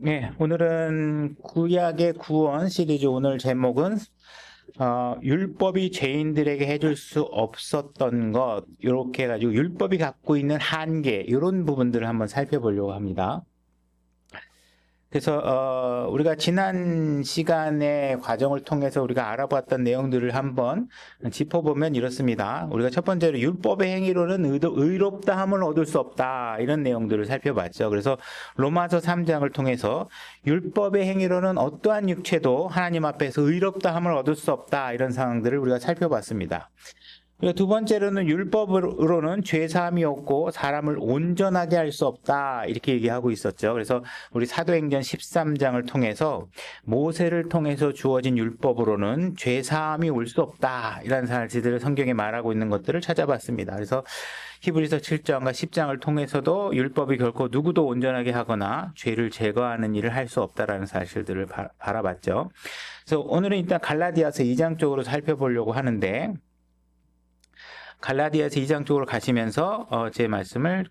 네, 오늘은 구약의 구원 시리즈 오늘 제목은 율법이 죄인들에게 해줄 수 없었던 것 이렇게 해가지고 율법이 갖고 있는 한계 이런 부분들을 한번 살펴보려고 합니다. 그래서 우리가 지난 시간의 과정을 통해서 우리가 알아봤던 내용들을 한번 짚어보면 이렇습니다. 우리가 첫 번째로 율법의 행위로는 의롭다함을 얻을 수 없다 이런 내용들을 살펴봤죠. 그래서 로마서 3장을 통해서 율법의 행위로는 어떠한 육체도 하나님 앞에서 의롭다함을 얻을 수 없다 이런 상황들을 우리가 살펴봤습니다. 두 번째로는 율법으로는 죄사함이 없고 사람을 온전하게 할 수 없다 이렇게 얘기하고 있었죠. 그래서 우리 사도행전 13장을 통해서 모세를 통해서 주어진 율법으로는 죄사함이 올 수 없다 이런 사실들을 성경에 말하고 있는 것들을 찾아봤습니다. 그래서 히브리서 7장과 10장을 통해서도 율법이 결코 누구도 온전하게 하거나 죄를 제거하는 일을 할 수 없다라는 사실들을 바라봤죠. 그래서 오늘은 일단 갈라디아서 2장 쪽으로 살펴보려고 하는데, 갈라디아서 2장 쪽으로 가시면서 제 말씀에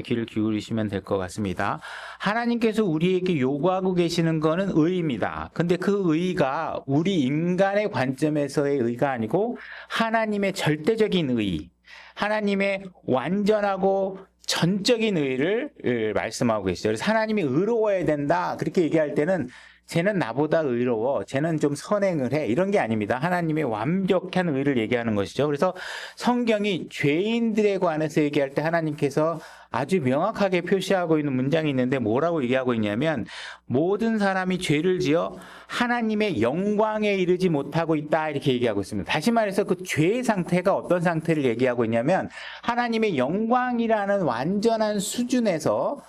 귀를 기울이시면 될 것 같습니다. 하나님께서 우리에게 요구하고 계시는 거는 의입니다. 근데 그 의가 우리 인간의 관점에서의 의가 아니고 하나님의 절대적인 의, 하나님의 완전하고 전적인 의를 말씀하고 계시죠. 그래서 하나님이 의로워야 된다 그렇게 얘기할 때는 쟤는 나보다 의로워, 쟤는 좀 선행을 해 이런 게 아닙니다. 하나님의 완벽한 의를 얘기하는 것이죠. 그래서 성경이 죄인들에 관해서 얘기할 때 하나님께서 아주 명확하게 표시하고 있는 문장이 있는데 뭐라고 얘기하고 있냐면, 모든 사람이 죄를 지어 하나님의 영광에 이르지 못하고 있다 이렇게 얘기하고 있습니다. 다시 말해서 그 죄의 상태가 어떤 상태를 얘기하고 있냐면, 하나님의 영광이라는 완전한 수준에서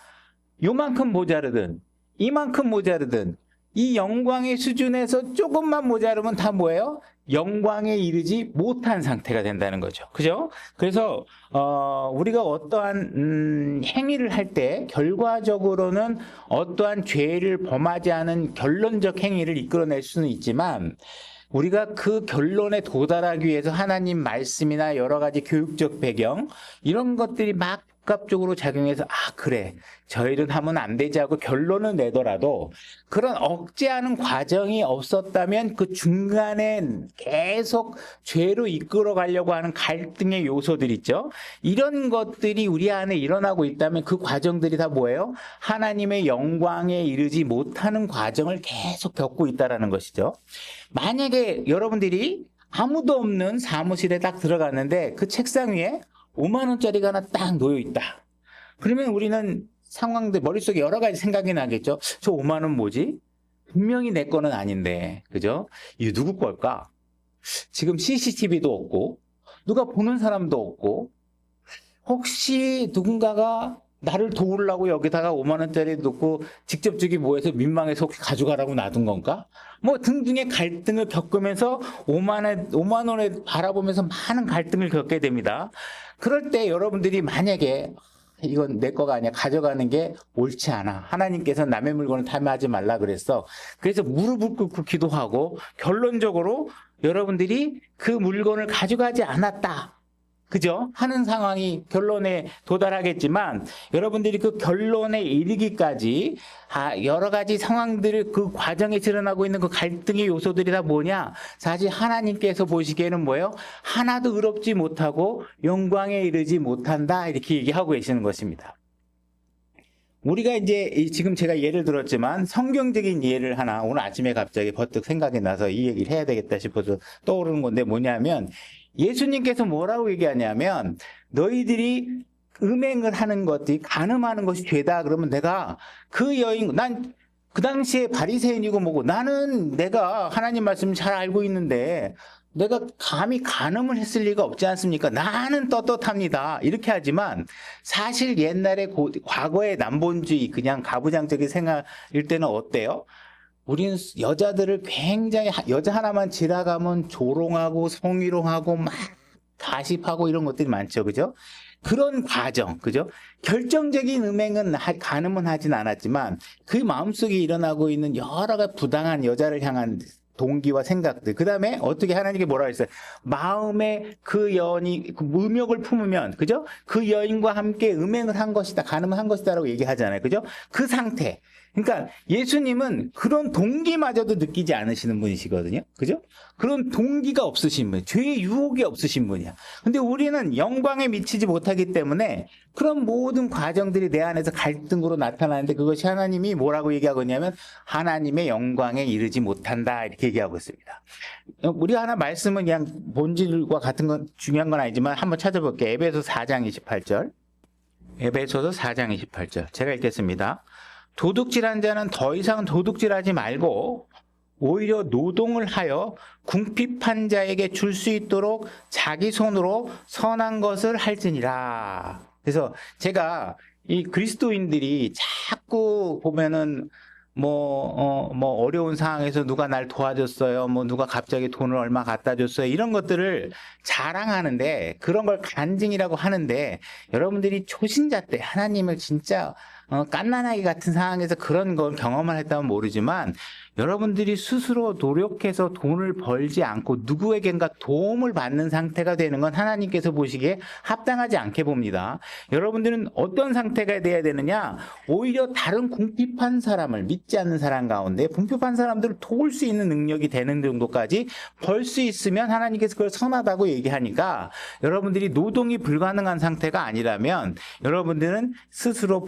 요만큼 모자르든 이만큼 모자르든 이 영광의 수준에서 조금만 모자르면 다 뭐예요? 영광에 이르지 못한 상태가 된다는 거죠. 그죠? 그래서 우리가 어떠한 행위를 할 때 결과적으로는 어떠한 죄를 범하지 않은 결론적 행위를 이끌어낼 수는 있지만, 우리가 그 결론에 도달하기 위해서 하나님 말씀이나 여러 가지 교육적 배경 이런 것들이 막 복합적으로 작용해서 그래 저 일은 하면 안 되지 하고 결론을 내더라도 그런 억제하는 과정이 없었다면 그 중간에 계속 죄로 이끌어 가려고 하는 갈등의 요소들 있죠. 이런 것들이 우리 안에 일어나고 있다면 그 과정들이 다 뭐예요? 하나님의 영광에 이르지 못하는 과정을 계속 겪고 있다는 것이죠. 만약에 여러분들이 아무도 없는 사무실에 딱 들어갔는데 그 책상 위에 5만 원짜리가 하나 딱 놓여 있다. 그러면 우리는 상황들 머릿속에 여러 가지 생각이 나겠죠. 저 5만 원 뭐지? 분명히 내 거는 아닌데. 그죠? 이거 누구 걸까? 지금 CCTV도 없고 누가 보는 사람도 없고 혹시 누군가가 나를 도우려고 여기다가 5만 원짜리 놓고 직접 저기 민망해서 혹시 가져가라고 놔둔 건가? 뭐 등등의 갈등을 겪으면서 5만 원에 바라보면서 많은 갈등을 겪게 됩니다. 그럴 때 여러분들이 만약에 이건 내 거가 아니야, 가져가는 게 옳지 않아, 하나님께서 남의 물건을 탐하지 말라 그랬어, 그래서 무릎을 꿇고 기도하고 결론적으로 여러분들이 그 물건을 가져가지 않았다, 그죠? 하는 상황이 결론에 도달하겠지만, 여러분들이 그 결론에 이르기까지 여러 가지 상황들을 그 과정에서 일어나고 있는 그 갈등의 요소들이 다 뭐냐? 사실 하나님께서 보시기에는 뭐예요? 하나도 의롭지 못하고 영광에 이르지 못한다 이렇게 얘기하고 계시는 것입니다. 우리가 이제 지금 제가 예를 들었지만 성경적인 예를 하나 오늘 아침에 갑자기 버뜩 생각이 나서 이 얘기를 해야 되겠다 싶어서 떠오르는 건데, 뭐냐면 예수님께서 뭐라고 얘기하냐면, 너희들이 음행을 하는 것들이, 간음하는 것이 죄다 그러면 내가 그 여인, 난 그 당시에 바리새인이고 뭐고, 나는 내가 하나님 말씀 잘 알고 있는데 내가 감히 간음을 했을 리가 없지 않습니까? 나는 떳떳합니다 이렇게 하지만, 사실 옛날에 과거의 남본주의 그냥 가부장적인 생활일 때는 어때요? 우리는 여자들을 굉장히, 여자 하나만 지나가면 조롱하고 성희롱하고 막 가십하고 이런 것들이 많죠. 그죠? 그런 과정, 그죠? 결정적인 음행은, 간음은 하진 않았지만 그 마음속에 일어나고 있는 여러 가지 부당한 여자를 향한 동기와 생각들, 그 다음에 어떻게 하나님께 뭐라고 했어요? 마음에 그 여인이 그 음욕을 품으면, 그죠? 그 여인과 함께 음행을 한 것이다, 간음을 한 것이다라고 얘기하잖아요. 그죠? 그 상태, 그러니까 예수님은 그런 동기마저도 느끼지 않으시는 분이시거든요. 그죠? 그런 동기가 없으신 분, 죄의 유혹이 없으신 분이야. 근데 우리는 영광에 미치지 못하기 때문에 그런 모든 과정들이 내 안에서 갈등으로 나타나는데 그것이 하나님이 뭐라고 얘기하고 있냐면 하나님의 영광에 이르지 못한다 이렇게 얘기하고 있습니다. 우리가 하나 말씀은 그냥 본질과 같은 건 중요한 건 아니지만 한번 찾아볼게요. 에베소서 4장 28절. 에베소서 4장 28절. 제가 읽겠습니다. 도둑질한 자는 더 이상 도둑질하지 말고 오히려 노동을 하여 궁핍한 자에게 줄 수 있도록 자기 손으로 선한 것을 할지니라. 그래서 제가 이 그리스도인들이 자꾸 보면은 어려운 상황에서 누가 날 도와줬어요. 누가 갑자기 돈을 얼마 갖다 줬어요. 이런 것들을 자랑하는데 그런 걸 간증이라고 하는데 여러분들이 초신자 때 하나님을 진짜 갓난아기 같은 상황에서 그런 걸 경험을 했다면 모르지만 여러분들이 스스로 노력해서 돈을 벌지 않고 누구에겐가 도움을 받는 상태가 되는 건 하나님께서 보시기에 합당하지 않게 봅니다. 여러분들은 어떤 상태가 돼야 되느냐? 오히려 다른 궁핍한 사람을 믿지 않는 사람 가운데 궁핍한 사람들을 도울 수 있는 능력이 되는 정도까지 벌 수 있으면 하나님께서 그걸 선하다고 얘기하니까 여러분들이 노동이 불가능한 상태가 아니라면 여러분들은 스스로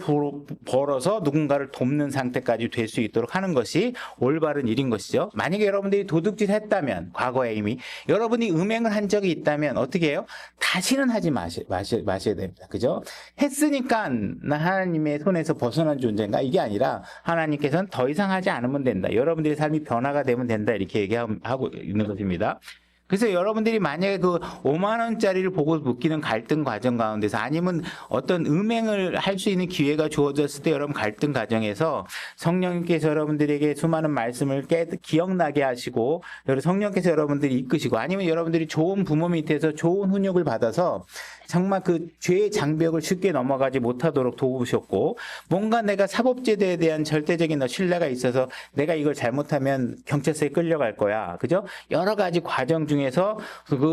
벌어서 누군가를 돕는 상태까지 될 수 있도록 하는 것이 올바른 일인 것이죠. 만약에 여러분들이 도둑질 했다면 과거에 이미 여러분이 음행을 한 적이 있다면 어떻게 해요? 다시는 하지 마셔야 됩니다. 그죠? 했으니까 나 하나님의 손에서 벗어난 존재인가? 이게 아니라 하나님께서는 더 이상 하지 않으면 된다. 여러분들의 삶이 변화가 되면 된다. 이렇게 얘기하고 있는 것입니다. 그래서 여러분들이 만약에 그 5만 원짜리를 보고 느끼는 갈등 과정 가운데서 아니면 어떤 음행을 할 수 있는 기회가 주어졌을 때 여러분 갈등 과정에서 성령님께서 여러분들에게 수많은 말씀을 기억나게 하시고 성령께서 여러분들이 이끄시고 아니면 여러분들이 좋은 부모 밑에서 좋은 훈육을 받아서 정말 그 죄의 장벽을 쉽게 넘어가지 못하도록 도우셨고 뭔가 내가 사법제도에 대한 절대적인 신뢰가 있어서 내가 이걸 잘못하면 경찰서에 끌려갈 거야. 그죠? 여러 가지 과정 중에서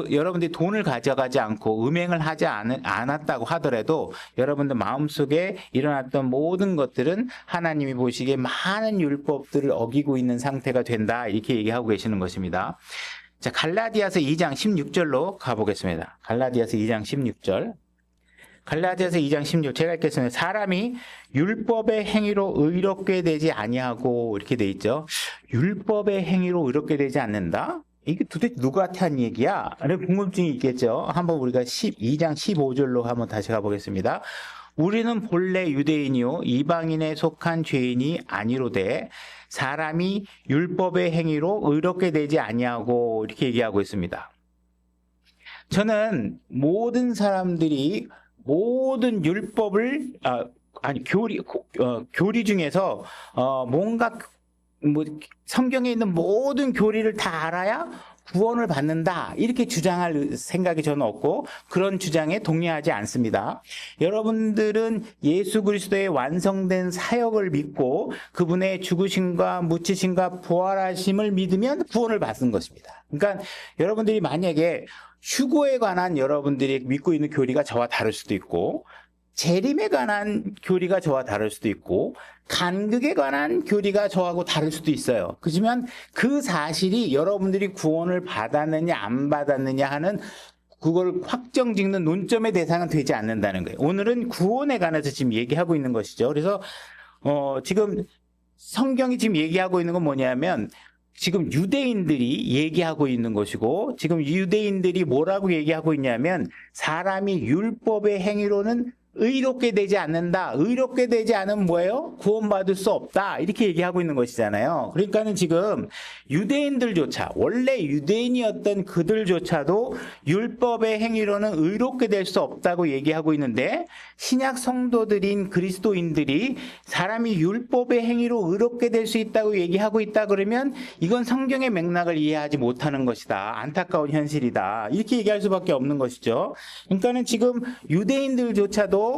여러분들이 돈을 가져가지 않고 음행을 하지 않았다고 하더라도 여러분들 마음속에 일어났던 모든 것들은 하나님이 보시기에 많은 율법들을 어기고 있는 상태가 된다. 이렇게 얘기하고 계시는 것입니다. 자, 갈라디아서 2장 16절로 가보겠습니다. 갈라디아서 2장 16절. 갈라디아서 2장 16절 제가 읽겠습니다. 사람이 율법의 행위로 의롭게 되지 아니하고 이렇게 돼 있죠. 율법의 행위로 의롭게 되지 않는다? 이게 도대체 누구한테 한 얘기야? 궁금증이 있겠죠. 한번 우리가 2장 15절로 한번 다시 가보겠습니다. 우리는 본래 유대인이요 이방인에 속한 죄인이 아니로되 사람이 율법의 행위로 의롭게 되지 아니하고 이렇게 얘기하고 있습니다. 저는 모든 사람들이 모든 율법을 교리 중에서 뭔가 성경에 있는 모든 교리를 다 알아야 구원을 받는다 이렇게 주장할 생각이 저는 없고 그런 주장에 동의하지 않습니다. 여러분들은 예수 그리스도의 완성된 사역을 믿고 그분의 죽으심과 묻히심과 부활하심을 믿으면 구원을 받는 것입니다. 그러니까 여러분들이 만약에 휴거에 관한 여러분들이 믿고 있는 교리가 저와 다를 수도 있고 재림에 관한 교리가 저와 다를 수도 있고 간극에 관한 교리가 저하고 다를 수도 있어요. 그렇지만 그 사실이 여러분들이 구원을 받았느냐 안 받았느냐 하는 그걸 확정짓는 논점의 대상은 되지 않는다는 거예요. 오늘은 구원에 관해서 지금 얘기하고 있는 것이죠. 그래서 지금 성경이 지금 얘기하고 있는 건 뭐냐면 지금 유대인들이 얘기하고 있는 것이고 지금 유대인들이 뭐라고 얘기하고 있냐면 사람이 율법의 행위로는 의롭게 되지 않는다. 의롭게 되지 않으면 뭐예요? 구원받을 수 없다. 이렇게 얘기하고 있는 것이잖아요. 그러니까는 지금 유대인들조차 원래 유대인이었던 그들조차도 율법의 행위로는 의롭게 될 수 없다고 얘기하고 있는데 신약 성도들인 그리스도인들이 사람이 율법의 행위로 의롭게 될 수 있다고 얘기하고 있다 그러면 이건 성경의 맥락을 이해하지 못하는 것이다. 안타까운 현실이다. 이렇게 얘기할 수밖에 없는 것이죠. 그러니까는 지금 유대인들조차도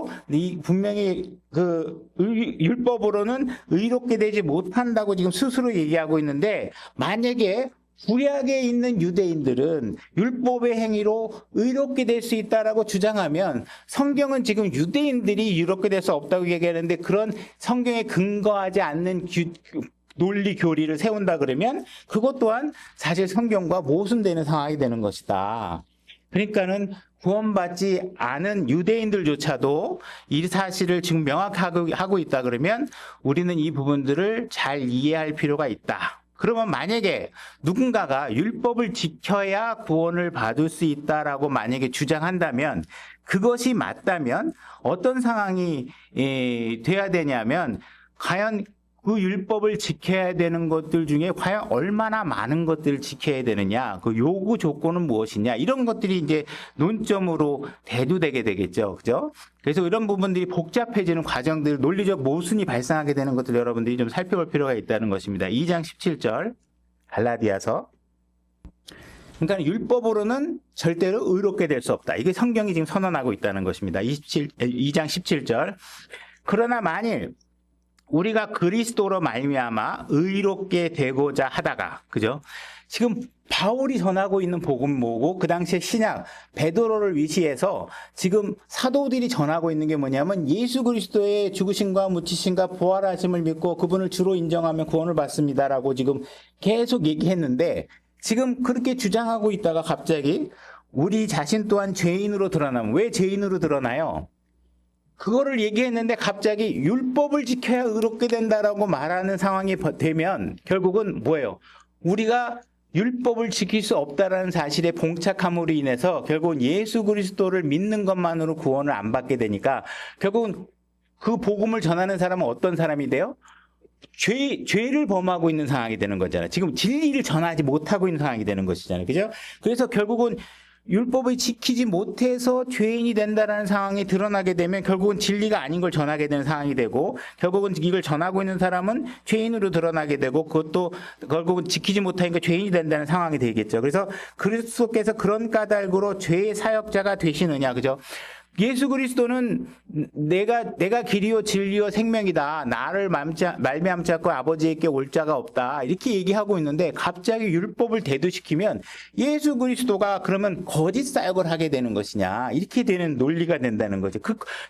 분명히 그 율법으로는 의롭게 되지 못한다고 지금 스스로 얘기하고 있는데 만약에 구약에 있는 유대인들은 율법의 행위로 의롭게 될 수 있다라고 주장하면 성경은 지금 유대인들이 의롭게 될 수 없다고 얘기하는데 그런 성경에 근거하지 않는 논리 교리를 세운다 그러면 그것 또한 사실 성경과 모순되는 상황이 되는 것이다. 그러니까는 구원받지 않은 유대인들조차도 이 사실을 지금 명확하게 하고 있다 그러면 우리는 이 부분들을 잘 이해할 필요가 있다. 그러면 만약에 누군가가 율법을 지켜야 구원을 받을 수 있다라고 만약에 주장한다면 그것이 맞다면 어떤 상황이 돼야 되냐면 과연 그 율법을 지켜야 되는 것들 중에 과연 얼마나 많은 것들을 지켜야 되느냐, 그 요구 조건은 무엇이냐, 이런 것들이 이제 논점으로 대두되게 되겠죠. 그죠? 그래서 이런 부분들이 복잡해지는 과정들, 논리적 모순이 발생하게 되는 것들 여러분들이 좀 살펴볼 필요가 있다는 것입니다. 2장 17절, 갈라디아서. 그러니까 율법으로는 절대로 의롭게 될 수 없다. 이게 성경이 지금 선언하고 있다는 것입니다. 2장 17절. 그러나 만일 우리가 그리스도로 말미암아 의롭게 되고자 하다가, 그죠? 지금 바울이 전하고 있는 복음 뭐고 그 당시에 신약 베드로를 위시해서 지금 사도들이 전하고 있는 게 뭐냐면 예수 그리스도의 죽으심과 묻히심과 부활하심을 믿고 그분을 주로 인정하면 구원을 받습니다라고 지금 계속 얘기했는데 지금 그렇게 주장하고 있다가 갑자기 우리 자신 또한 죄인으로 드러나면 왜 죄인으로 드러나요? 그거를 얘기했는데 갑자기 율법을 지켜야 의롭게 된다라고 말하는 상황이 되면 결국은 뭐예요? 우리가 율법을 지킬 수 없다라는 사실에 봉착함으로 인해서 결국은 예수 그리스도를 믿는 것만으로 구원을 안 받게 되니까 결국은 그 복음을 전하는 사람은 어떤 사람이 돼요? 죄를 범하고 있는 상황이 되는 거잖아요. 지금 진리를 전하지 못하고 있는 상황이 되는 것이잖아요. 그죠? 그래서 결국은 율법을 지키지 못해서 죄인이 된다는 상황이 드러나게 되면 결국은 진리가 아닌 걸 전하게 되는 상황이 되고 결국은 이걸 전하고 있는 사람은 죄인으로 드러나게 되고 그것도 결국은 지키지 못하니까 죄인이 된다는 상황이 되겠죠. 그래서 그리스도께서 그런 까닭으로 죄의 사역자가 되시느냐, 그죠? 예수 그리스도는 내가 길이요 진리요 생명이다. 나를 말미암지 않고 아버지에게 올 자가 없다. 이렇게 얘기하고 있는데 갑자기 율법을 대두시키면 예수 그리스도가 그러면 거짓 사역을 하게 되는 것이냐. 이렇게 되는 논리가 된다는 거죠.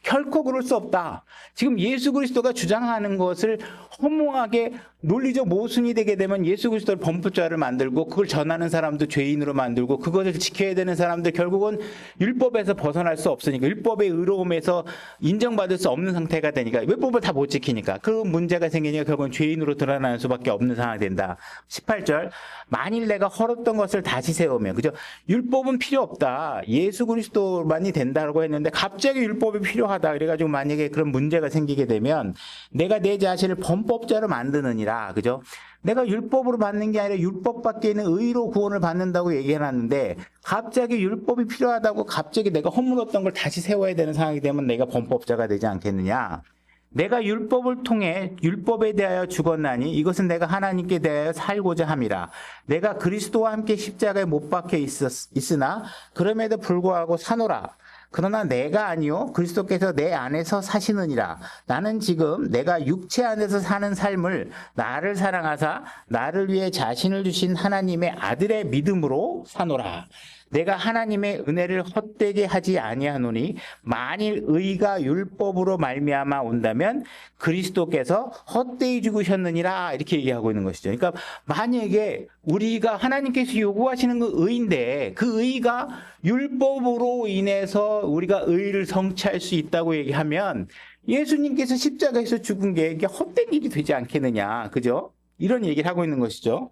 결코 그럴 수 없다. 지금 예수 그리스도가 주장하는 것을 허무하게 논리적 모순이 되게 되면 예수 그리스도를 범법자를 만들고 그걸 전하는 사람도 죄인으로 만들고 그것을 지켜야 되는 사람들 결국은 율법에서 벗어날 수 없으니까 율법의 의로움에서 인정받을 수 없는 상태가 되니까 율법을 다 못 지키니까 그 문제가 생기니까 결국은 죄인으로 드러나는 수밖에 없는 상황이 된다. 18절 만일 내가 헐었던 것을 다시 세우면 그죠? 율법은 필요 없다. 예수 그리스도만이 된다고 했는데 갑자기 율법이 필요하다. 그래가지고 만약에 그런 문제가 생기게 되면 내가 내 자신을 범법자로 만드느니라. 그죠? 내가 율법으로 받는 게 아니라 율법 밖에 있는 의로 구원을 받는다고 얘기해놨는데 갑자기 율법이 필요하다고 갑자기 내가 허물었던 걸 다시 세워야 되는 상황이 되면 내가 범법자가 되지 않겠느냐. 내가 율법을 통해 율법에 대하여 죽었나니 이것은 내가 하나님께 대하여 살고자 함이라. 내가 그리스도와 함께 십자가에 못 박혀 있으나 그럼에도 불구하고 사노라. 그러나 내가 아니요 그리스도께서 내 안에서 사시느니라. 나는 지금 내가 육체 안에서 사는 삶을 나를 사랑하사 나를 위해 자신을 주신 하나님의 아들의 믿음으로 사노라. 내가 하나님의 은혜를 헛되게 하지 아니하노니 만일 의가 율법으로 말미암아 온다면 그리스도께서 헛되이 죽으셨느니라. 이렇게 얘기하고 있는 것이죠. 그러니까 만약에 우리가 하나님께서 요구하시는 그 의인데 그 의가 율법으로 인해서 우리가 의를 성취할 수 있다고 얘기하면 예수님께서 십자가에서 죽은 게 이게 헛된 일이 되지 않겠느냐. 그죠? 이런 얘기를 하고 있는 것이죠.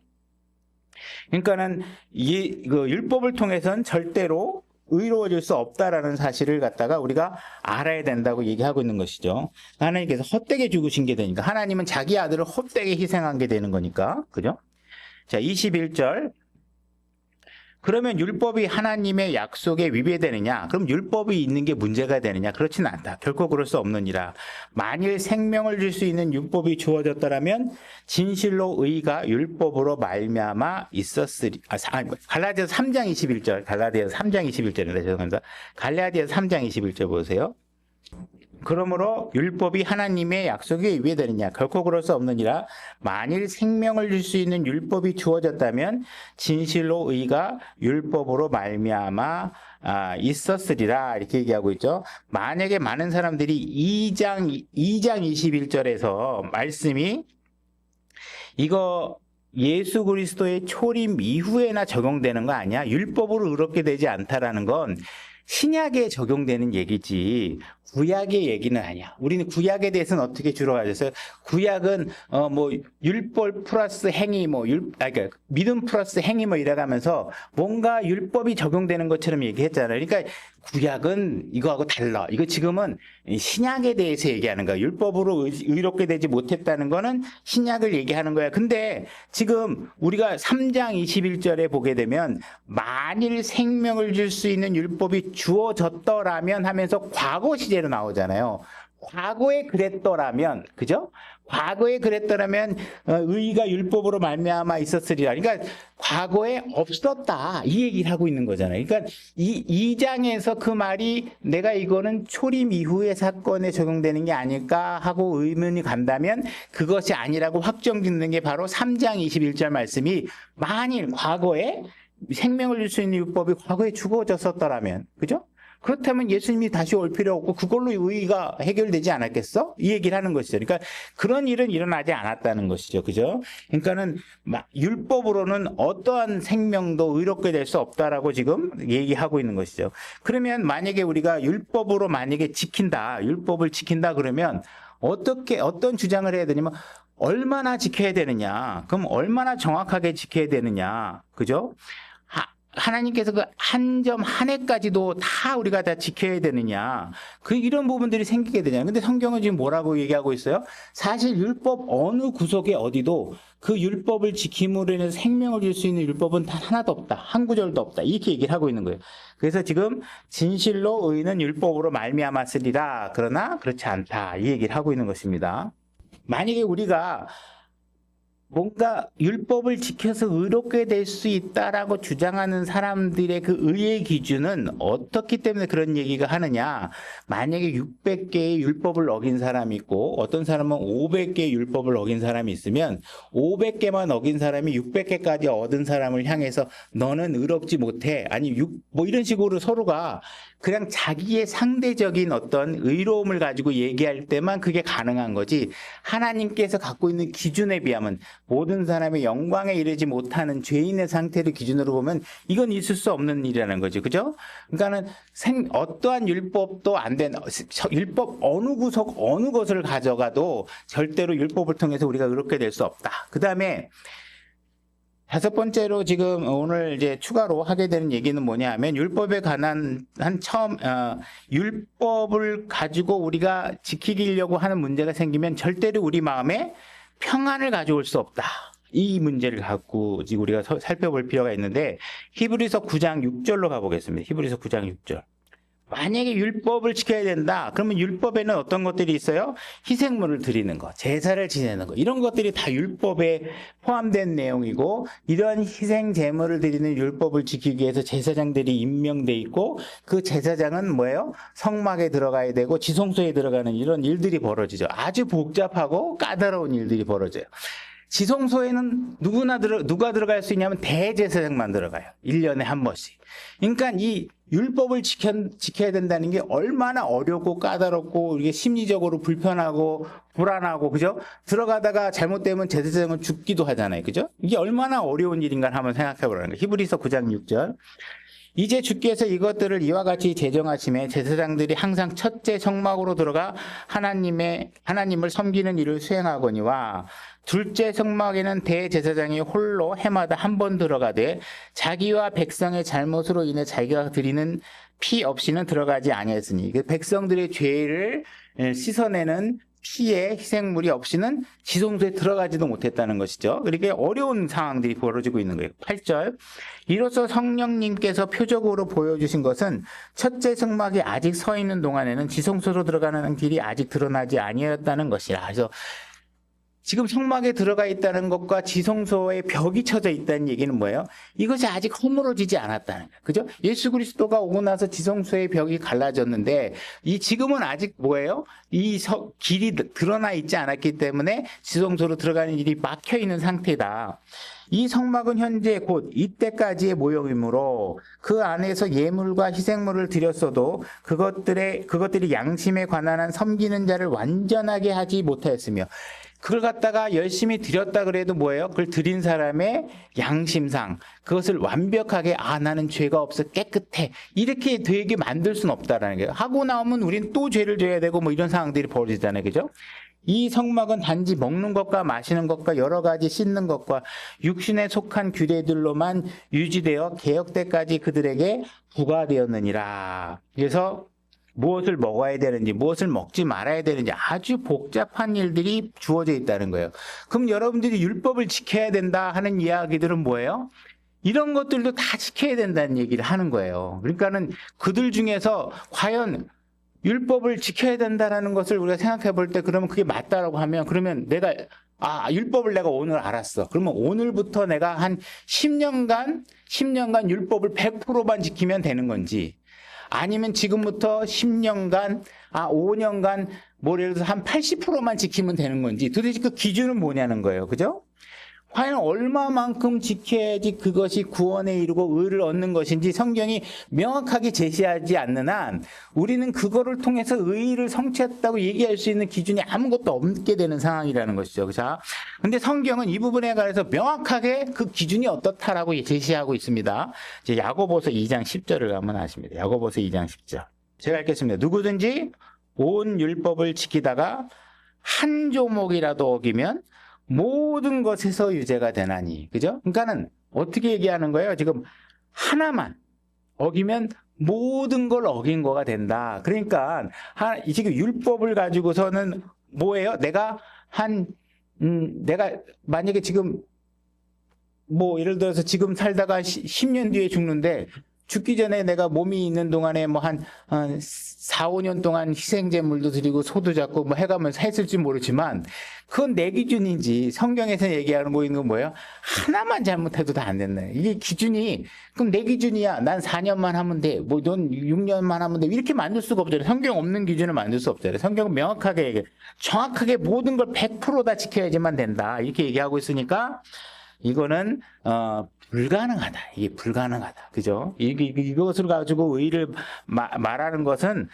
그러니까는 그 율법을 통해서는 절대로 의로워질 수 없다라는 사실을 갖다가 우리가 알아야 된다고 얘기하고 있는 것이죠. 하나님께서 헛되게 죽으신 게 되니까 하나님은 자기 아들을 헛되게 희생한 게 되는 거니까. 그죠? 자, 21절. 그러면 율법이 하나님의 약속에 위배되느냐? 그럼 율법이 있는 게 문제가 되느냐? 그렇지는 않다. 결코 그럴 수 없느니라. 만일 생명을 줄 수 있는 율법이 주어졌더라면 진실로 의가 율법으로 말미암아 있었으리. 갈라디아서 3장 21절. 갈라디아서 3장 21절입니다. 죄송합니다. 갈라디아서 3장 21절 보세요. 그러므로 율법이 하나님의 약속에 위배되느냐? 결코 그럴 수 없느니라. 만일 생명을 줄 수 있는 율법이 주어졌다면 진실로 의가 율법으로 말미암아 있었으리라. 이렇게 얘기하고 있죠. 만약에 많은 사람들이 2장 21절에서 말씀이 이거 예수 그리스도의 초림 이후에나 적용되는 거 아니야? 율법으로 의롭게 되지 않다라는 건 신약에 적용되는 얘기지 구약의 얘기는 아니야. 우리는 구약에 대해서는 어떻게 주로 가졌어요? 구약은 뭐 율법 플러스 행위 그러니까 믿음 플러스 행위 이래가면서 뭔가 율법이 적용되는 것처럼 얘기했잖아요. 그러니까 구약은 이거하고 달라. 이거 지금은 신약에 대해서 얘기하는 거야. 율법으로 의롭게 되지 못했다는 거는 신약을 얘기하는 거야. 근데 지금 우리가 3장 21절에 보게 되면 만일 생명을 줄 수 있는 율법이 주어졌더라면 하면서 과거 시제로 나오잖아요. 과거에 그랬더라면, 그죠? 과거에 그랬더라면 의가 율법으로 말미암아 있었으리라. 그러니까 과거에 없었다 이 얘기를 하고 있는 거잖아요. 그러니까 이 2장에서 그 말이 내가 이거는 초림 이후의 사건에 적용되는 게 아닐까 하고 의문이 간다면 그것이 아니라고 확정짓는 게 바로 3장 21절 말씀이 만일 과거에 생명을 줄 수 있는 율법이 과거에 주어졌었더라면, 그죠? 그렇다면 예수님이 다시 올 필요 없고 그걸로 의가 해결되지 않았겠어? 이 얘기를 하는 것이죠. 그러니까 그런 일은 일어나지 않았다는 것이죠. 그죠? 그러니까는 율법으로는 어떠한 생명도 의롭게 될 수 없다라고 지금 얘기하고 있는 것이죠. 그러면 만약에 우리가 율법으로 만약에 율법을 지킨다 그러면 어떤 주장을 해야 되냐면 얼마나 지켜야 되느냐? 그럼 얼마나 정확하게 지켜야 되느냐? 그죠? 하나님께서 그 한 점 한 해까지도 다 우리가 다 지켜야 되느냐. 이런 부분들이 생기게 되냐. 근데 성경은 지금 뭐라고 얘기하고 있어요? 사실 율법 어느 구석에 어디도 그 율법을 지킴으로 인해서 생명을 줄 수 있는 율법은 단 하나도 없다. 한 구절도 없다. 이렇게 얘기를 하고 있는 거예요. 그래서 지금 진실로 의는 율법으로 말미암았으리라. 그러나 그렇지 않다. 이 얘기를 하고 있는 것입니다. 만약에 우리가 뭔가 율법을 지켜서 의롭게 될 수 있다라고 주장하는 사람들의 그 의의 기준은 어떻기 때문에 그런 얘기가 하느냐. 만약에 600개의 율법을 어긴 사람이 있고 어떤 사람은 500개의 율법을 어긴 사람이 있으면 500개만 어긴 사람이 600개까지 얻은 사람을 향해서 너는 의롭지 못해. 아니 뭐 이런 식으로 서로가 그냥 자기의 상대적인 어떤 의로움을 가지고 얘기할 때만 그게 가능한 거지. 하나님께서 갖고 있는 기준에 비하면 모든 사람의 영광에 이르지 못하는 죄인의 상태를 기준으로 보면 이건 있을 수 없는 일이라는 거죠. 그죠? 그러니까는 어떠한 율법도 안 된, 율법 어느 구석, 어느 것을 가져가도 절대로 율법을 통해서 우리가 의롭게 될 수 없다. 그 다음에 다섯 번째로 지금 오늘 이제 추가로 하게 되는 얘기는 뭐냐 하면 율법에 관한 율법을 가지고 우리가 지키려고 하는 문제가 생기면 절대로 우리 마음에 평안을 가져올 수 없다. 이 문제를 갖고 우리가 살펴볼 필요가 있는데 히브리서 9장 6절로 가보겠습니다. 히브리서 9장 6절. 만약에 율법을 지켜야 된다. 그러면 율법에는 어떤 것들이 있어요? 희생물을 드리는 거, 제사를 지내는 거. 이런 것들이 다 율법에 포함된 내용이고 이러한 희생 제물을 드리는 율법을 지키기 위해서 제사장들이 임명돼 있고 그 제사장은 뭐예요? 성막에 들어가야 되고 지성소에 들어가는 이런 일들이 벌어지죠. 아주 복잡하고 까다로운 일들이 벌어져요. 지성소에는 누가 들어갈 수 있냐면 대제사장만 들어가요. 1년에 한 번씩. 그러니까 이 율법을 지켜야 된다는 게 얼마나 어렵고 까다롭고 이게 심리적으로 불편하고 불안하고 그죠? 들어가다가 잘못되면 제사장은 죽기도 하잖아요. 그죠? 이게 얼마나 어려운 일인가 한번 생각해 보라는 거예요. 히브리서 9장 6절. 이제 주께서 이것들을 이와 같이 제정하심에 제사장들이 항상 첫째 성막으로 들어가 하나님을 섬기는 일을 수행하거니와 둘째 성막에는 대제사장이 홀로 해마다 한 번 들어가되 자기와 백성의 잘못으로 인해 자기가 드리는 피 없이는 들어가지 아니했으니 백성들의 죄를 씻어내는 피의 희생물이 없이는 지성소에 들어가지도 못했다는 것이죠. 그러니까 어려운 상황들이 벌어지고 있는 거예요. 8절. 이로써 성령님께서 표적으로 보여주신 것은 첫째 성막이 아직 서 있는 동안에는 지성소로 들어가는 길이 아직 드러나지 아니었다는 것이라. 그래서 지금 성막에 들어가 있다는 것과 지성소의 벽이 쳐져 있다는 얘기는 뭐예요? 이것이 아직 허물어지지 않았다는 거예요. 그죠? 예수 그리스도가 오고 나서 지성소의 벽이 갈라졌는데 이 지금은 아직 뭐예요? 길이 드러나 있지 않았기 때문에 지성소로 들어가는 길이 막혀 있는 상태다. 이 성막은 현재 곧 이때까지의 모형이므로 그 안에서 예물과 희생물을 드렸어도 그것들이 양심에 관한 한 섬기는 자를 완전하게 하지 못하였으며 그걸 갖다가 열심히 드렸다 그래도 뭐예요? 그걸 드린 사람의 양심상 그것을 완벽하게 나는 죄가 없어 깨끗해 이렇게 되게 만들 수는 없다라는 거예요. 하고 나오면 우린 또 죄를 져야 되고 뭐 이런 상황들이 벌어지잖아요. 그죠? 이 성막은 단지 먹는 것과 마시는 것과 여러 가지 씻는 것과 육신에 속한 규례들로만 유지되어 개혁 때까지 그들에게 부과되었느니라. 그래서 무엇을 먹어야 되는지 무엇을 먹지 말아야 되는지 아주 복잡한 일들이 주어져 있다는 거예요. 그럼 여러분들이 율법을 지켜야 된다 하는 이야기들은 뭐예요? 이런 것들도 다 지켜야 된다는 얘기를 하는 거예요. 그러니까는 그들 중에서 과연 율법을 지켜야 된다라는 것을 우리가 생각해 볼 때 그러면 그게 맞다라고 하면 그러면 내가 율법을 내가 오늘 알았어. 그러면 오늘부터 내가 한 10년간 율법을 100%만 지키면 되는 건지 아니면 지금부터 10년간 5년간 예를 들어서 한 80%만 지키면 되는 건지 도대체 그 기준은 뭐냐는 거예요. 그죠? 과연 얼마만큼 지켜야지 그것이 구원에 이르고 의를 얻는 것인지 성경이 명확하게 제시하지 않는 한 우리는 그거를 통해서 의를 성취했다고 얘기할 수 있는 기준이 아무것도 없게 되는 상황이라는 것이죠. 자, 근데 성경은 이 부분에 관해서 명확하게 그 기준이 어떻다라고 제시하고 있습니다. 이제 야고보서 2장 10절을 한번 하십니다. 야고보서 2장 10절. 제가 읽겠습니다. 누구든지 온 율법을 지키다가 한 조목이라도 어기면 모든 것에서 유죄가 되나니. 그죠? 그러니까는 어떻게 얘기하는 거예요? 지금 하나만 어기면 모든 걸 어긴 거가 된다. 그러니까 지금 율법을 가지고서는 뭐예요? 내가 만약에 지금 예를 들어서 지금 살다가 10년 뒤에 죽는데 죽기 전에 내가 몸이 있는 동안에 한 4, 5년 동안 희생제물도 드리고 소도 잡고 해가면서 했을지 모르지만 그건 내 기준인지 성경에서 얘기하는 거 있는 건 뭐예요? 하나만 잘못해도 다 안 된다. 이게 기준이 그럼 내 기준이야. 난 4년만 하면 돼. 넌 6년만 하면 돼. 이렇게 만들 수가 없잖아요. 성경 없는 기준을 만들 수 없잖아요. 성경은 명확하게 얘기해. 정확하게 모든 걸 100% 다 지켜야지만 된다. 이렇게 얘기하고 있으니까 이거는 불가능하다. 이게 불가능하다. 그죠? 이것을 가지고 의를 말하는 것은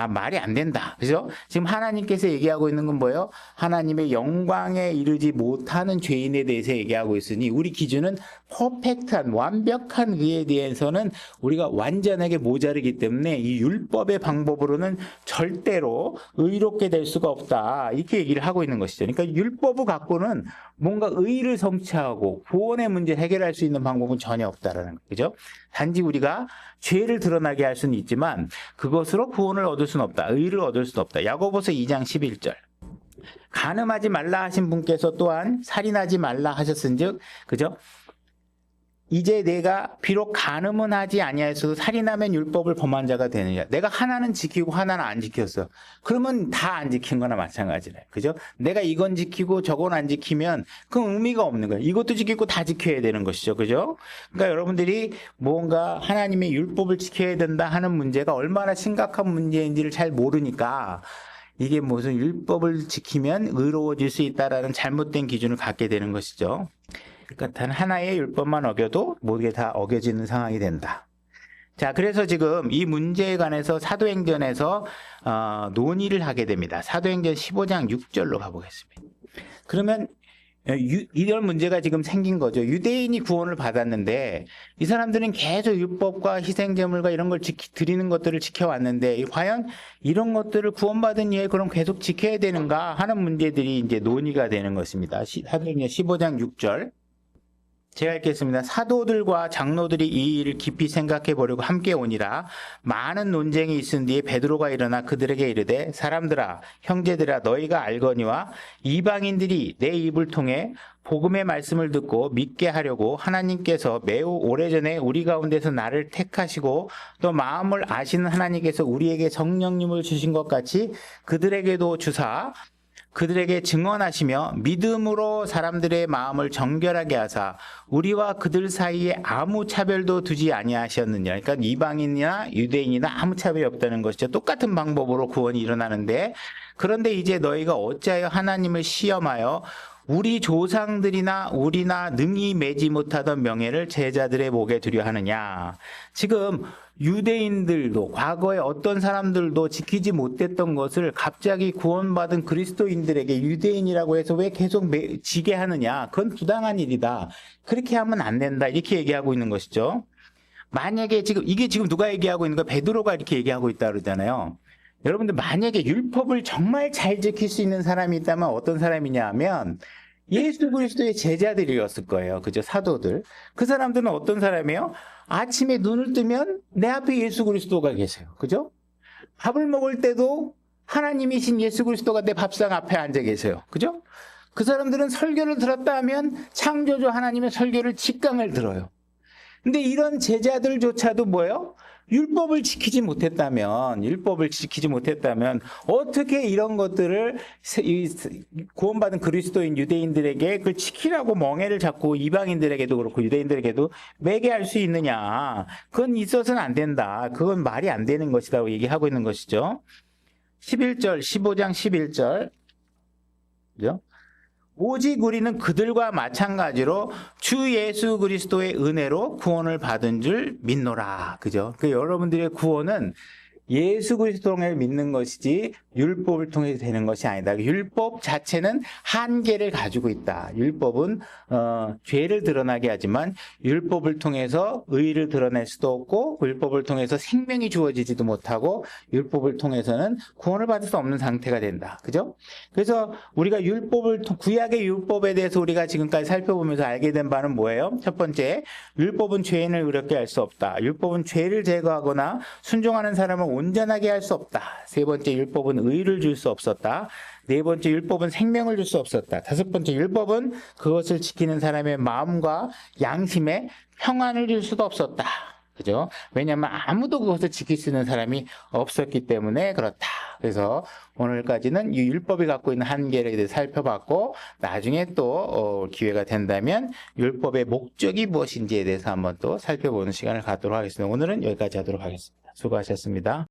말이 안 된다. 그죠? 지금 하나님께서 얘기하고 있는 건 뭐예요? 하나님의 영광에 이르지 못하는 죄인에 대해서 얘기하고 있으니 우리 기준은 퍼펙트한 완벽한 의에 대해서는 우리가 완전하게 모자르기 때문에 이 율법의 방법으로는 절대로 의롭게 될 수가 없다. 이렇게 얘기를 하고 있는 것이죠. 그러니까 율법을 갖고는 뭔가 의를 성취하고 구원의 문제를 해결할 수 있는 방법은 전혀 없다라는 거죠. 단지 우리가 죄를 드러나게 할 수는 있지만 그것으로 구원을 얻을 수는 없다. 의를 얻을 수는 없다. 야고보서 2장 11절. 간음하지 말라 하신 분께서 또한 살인하지 말라 하셨은즉 그죠? 이제 내가 비록 간음은 하지 아니하였어도 살인하면 율법을 범한 자가 되느냐. 내가 하나는 지키고 하나는 안 지켰어. 그러면 다 안 지킨 거나 마찬가지래. 그죠? 내가 이건 지키고 저건 안 지키면 그 의미가 없는 거예요. 이것도 지키고 다 지켜야 되는 것이죠. 그죠? 그러니까 여러분들이 뭔가 하나님의 율법을 지켜야 된다 하는 문제가 얼마나 심각한 문제인지를 잘 모르니까 이게 무슨 율법을 지키면 의로워질 수 있다라는 잘못된 기준을 갖게 되는 것이죠. 그러니까 단 하나의 율법만 어겨도 모든 게 다 어겨지는 상황이 된다. 자, 그래서 지금 이 문제에 관해서 사도행전에서 논의를 하게 됩니다. 사도행전 15장 6절로 가보겠습니다. 그러면 이런 문제가 지금 생긴 거죠. 유대인이 구원을 받았는데 이 사람들은 계속 율법과 희생제물과 이런 걸 드리는 것들을 지켜왔는데 과연 이런 것들을 구원받은 이에 그럼 계속 지켜야 되는가 하는 문제들이 이제 논의가 되는 것입니다. 사도행전 15장 6절. 제가 읽겠습니다. 사도들과 장로들이 이 일을 깊이 생각해 보려고 함께 오니라. 많은 논쟁이 있은 뒤에 베드로가 일어나 그들에게 이르되 사람들아 형제들아 너희가 알거니와 이방인들이 내 입을 통해 복음의 말씀을 듣고 믿게 하려고 하나님께서 매우 오래전에 우리 가운데서 나를 택하시고 또 마음을 아시는 하나님께서 우리에게 성령님을 주신 것 같이 그들에게도 주사 그들에게 증언하시며 믿음으로 사람들의 마음을 정결하게 하사 우리와 그들 사이에 아무 차별도 두지 아니하셨느냐. 그러니까 이방인이나 유대인이나 아무 차별이 없다는 것이죠. 똑같은 방법으로 구원이 일어나는데, 그런데 이제 너희가 어찌하여 하나님을 시험하여 우리 조상들이나 우리나 능히 매지 못하던 명예를 제자들의 목에 두려 하느냐. 지금 유대인들도 과거에 어떤 사람들도 지키지 못했던 것을 갑자기 구원받은 그리스도인들에게 유대인이라고 해서 왜 계속 지게 하느냐. 그건 부당한 일이다. 그렇게 하면 안 된다. 이렇게 얘기하고 있는 것이죠. 만약에 이게 지금 누가 얘기하고 있는 거? 베드로가 이렇게 얘기하고 있다 그러잖아요. 여러분들 만약에 율법을 정말 잘 지킬 수 있는 사람이 있다면 어떤 사람이냐 하면 예수 그리스도의 제자들이었을 거예요. 그죠? 사도들. 그 사람들은 어떤 사람이에요? 아침에 눈을 뜨면 내 앞에 예수 그리스도가 계세요. 그죠? 밥을 먹을 때도 하나님이신 예수 그리스도가 내 밥상 앞에 앉아 계세요. 그죠? 그 사람들은 설교를 들었다 하면 창조주 하나님의 설교를 직강을 들어요. 근데 이런 제자들조차도 뭐예요? 율법을 지키지 못했다면 어떻게 이런 것들을 구원받은 그리스도인 유대인들에게 그걸 지키라고 멍에를 잡고 이방인들에게도 그렇고 유대인들에게도 매게 할 수 있느냐. 그건 있어서는 안 된다. 그건 말이 안 되는 것이라고 얘기하고 있는 것이죠. 11절, 15장 11절. 그죠? 오직 우리는 그들과 마찬가지로 주 예수 그리스도의 은혜로 구원을 받은 줄 믿노라. 그죠? 그 여러분들의 구원은 예수 그리스도를 믿는 것이지 율법을 통해서 되는 것이 아니다. 율법 자체는 한계를 가지고 있다. 율법은 죄를 드러나게 하지만 율법을 통해서 의를 드러낼 수도 없고 율법을 통해서 생명이 주어지지도 못하고 율법을 통해서는 구원을 받을 수 없는 상태가 된다. 그죠? 그래서 우리가 구약의 율법에 대해서 우리가 지금까지 살펴보면서 알게 된 바는 뭐예요? 첫 번째, 율법은 죄인을 의롭게 할 수 없다. 율법은 죄를 제거하거나 순종하는 사람을 온전하게 할 수 없다. 세 번째, 율법은 의를 줄 수 없었다. 네 번째, 율법은 생명을 줄 수 없었다. 다섯 번째, 율법은 그것을 지키는 사람의 마음과 양심에 평안을 줄 수도 없었다. 그죠? 왜냐하면 아무도 그것을 지킬 수 있는 사람이 없었기 때문에 그렇다. 그래서 오늘까지는 이 율법이 갖고 있는 한계를 대해서 살펴봤고, 나중에 또 기회가 된다면 율법의 목적이 무엇인지에 대해서 한번 또 살펴보는 시간을 갖도록 하겠습니다. 오늘은 여기까지 하도록 하겠습니다. 수고하셨습니다.